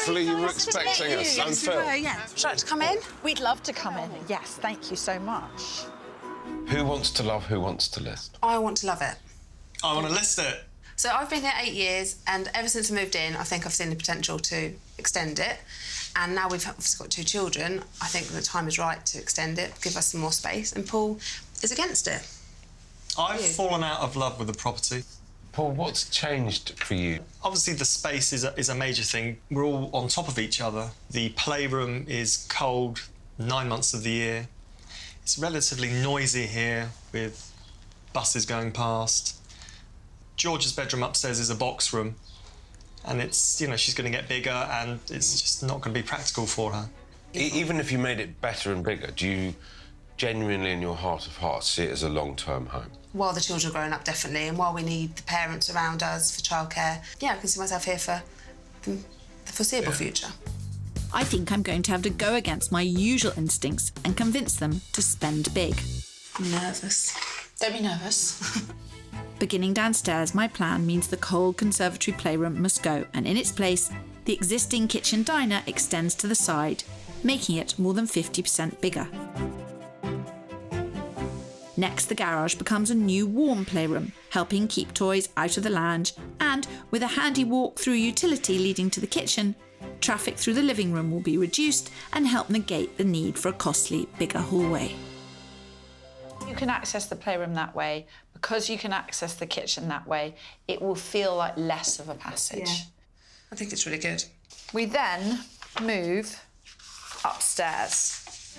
Hopefully you were expecting us. I'm Phil. Yeah. Would you like to come in? We'd love to come in. Yes, thank you so much. Who wants to love, who wants to list? I want to love it. I want to list it. So I've been here 8 years, and ever since I moved in, I think I've seen the potential to extend it. And now we've obviously got 2 children, I think the time is right to extend it, give us some more space, and Paul is against it. I've fallen out of love with the property. Paul, what's changed for you? Obviously, the space is a major thing. We're all on top of each other. The playroom is cold 9 months of the year. It's relatively noisy here with buses going past. George's bedroom upstairs is a box room, and it's, you know, she's going to get bigger, and it's just not going to be practical for her. Even if you made it better and bigger, do you genuinely, in your heart of hearts, see it as a long-term home? While the children are growing up, definitely, and while we need the parents around us for childcare, yeah, I can see myself here for the foreseeable future. I think I'm going to have to go against my usual instincts and convince them to spend big. I'm nervous. Don't be nervous. Beginning downstairs, my plan means the cold conservatory playroom must go, and in its place, the existing kitchen diner extends to the side, making it more than 50% bigger. Next, the garage becomes a new warm playroom, helping keep toys out of the lounge, and with a handy walk-through utility leading to the kitchen, traffic through the living room will be reduced and help negate the need for a costly, bigger hallway. You can access the playroom that way. Because you can access the kitchen that way, it will feel like less of a passage. Yeah. I think it's really good. We then move upstairs.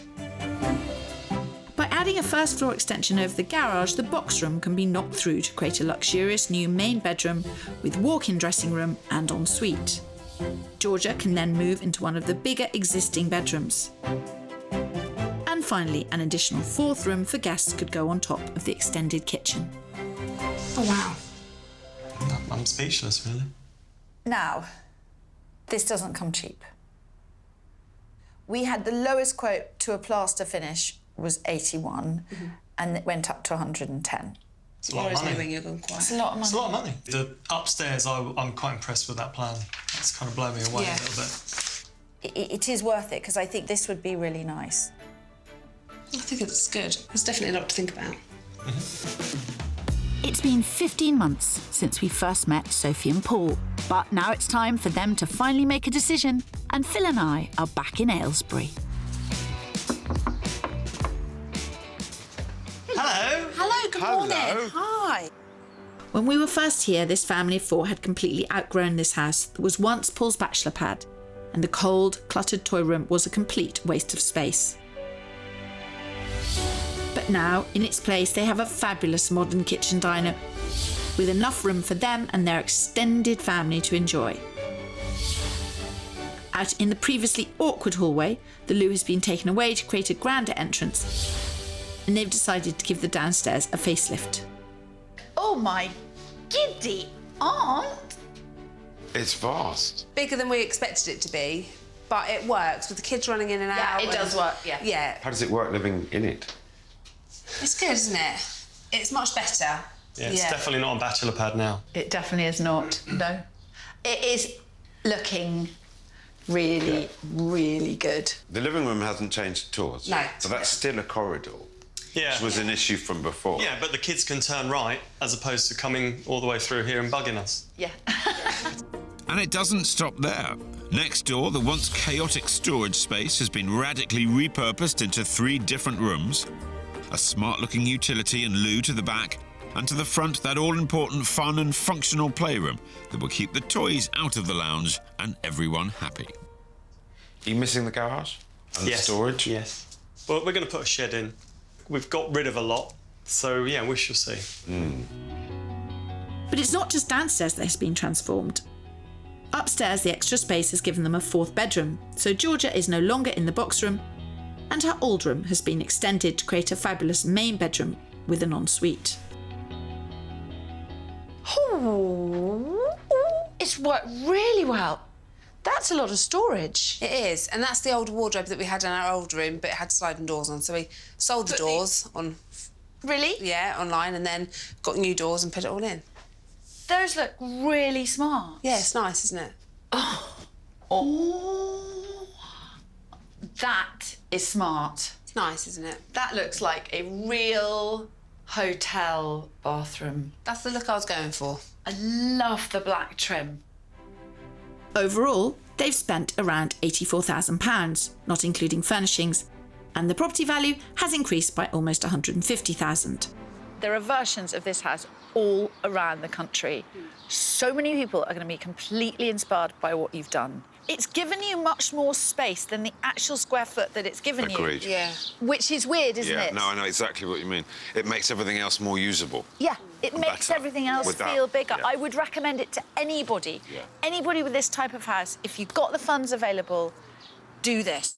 By adding a first floor extension over the garage, the box room can be knocked through to create a luxurious new main bedroom with walk-in dressing room and ensuite. Georgia can then move into one of the bigger existing bedrooms. And finally, an additional 4th room for guests could go on top of the extended kitchen. Oh, wow. I'm speechless, really. Now, this doesn't come cheap. We had the lowest quote to a plaster finish was 81, and it went up to 110. It's a lot of money. You're going quiet. It's a lot of money. It's a lot of money. The upstairs, I'm quite impressed with that plan. It's kind of blown me away a little bit. It is worth it, because I think this would be really nice. I think it's good. There's definitely a lot to think about. It's been 15 months since we first met Sophie and Paul, but now it's time for them to finally make a decision, and Phil and I are back in Aylesbury. Hello. Hello, good morning. Hi. When we were first here, this family of 4 had completely outgrown this house that was once Paul's bachelor pad, and the cold, cluttered toy room was a complete waste of space. But now, in its place, they have a fabulous modern kitchen diner with enough room for them and their extended family to enjoy. Out in the previously awkward hallway, the loo has been taken away to create a grander entrance, and they've decided to give the downstairs a facelift. Oh, my giddy aunt. It's vast. Bigger than we expected it to be, but it works with the kids running in and out. Yeah, it does work, yeah. Yeah. How does it work living in it? It's good, isn't it? It's much better. Yeah, it's definitely not a bachelor pad now. It definitely is not, no. It is looking really, really good. The living room hasn't changed at all, has it? No. So that's still a corridor. Yeah. Which was an issue from before. Yeah, but the kids can turn right as opposed to coming all the way through here and bugging us. Yeah. And it doesn't stop there. Next door, the once chaotic storage space has been radically repurposed into 3 different rooms. A smart-looking utility and loo to the back, and to the front, that all-important fun and functional playroom that will keep the toys out of the lounge and everyone happy. Are you missing the garage? And the storage? Yes. Well, we're going to put a shed in. We've got rid of a lot, so, yeah, we shall see. But it's not just downstairs that has been transformed. Upstairs, the extra space has given them a 4th bedroom, so Georgia is no longer in the box room, and her old room has been extended to create a fabulous main bedroom with an ensuite. Oh, it's worked really well. That's a lot of storage. It is, and that's the old wardrobe that we had in our old room, but it had sliding doors on, so we sold the doors on... Really? Yeah, online, and then got new doors and put it all in. Those look really smart. Yeah, it's nice, isn't it? Oh, Oh, that is smart. It's nice, isn't it? That looks like a real hotel bathroom. That's the look I was going for. I love the black trim. Overall, they've spent around £84,000, not including furnishings, and the property value has increased by almost £150,000. There are versions of this house all around the country. So many people are going to be completely inspired by what you've done. It's given you much more space than the actual square foot that it's given Agreed. you. Yeah. Which is weird, isn't Yeah, it? no, I know exactly what you mean. It makes everything else more usable. Yeah, it makes Better. everything else Without- feel bigger. yeah. I would recommend it to anybody. Yeah. Anybody with this type of house, if you've got the funds available, do this.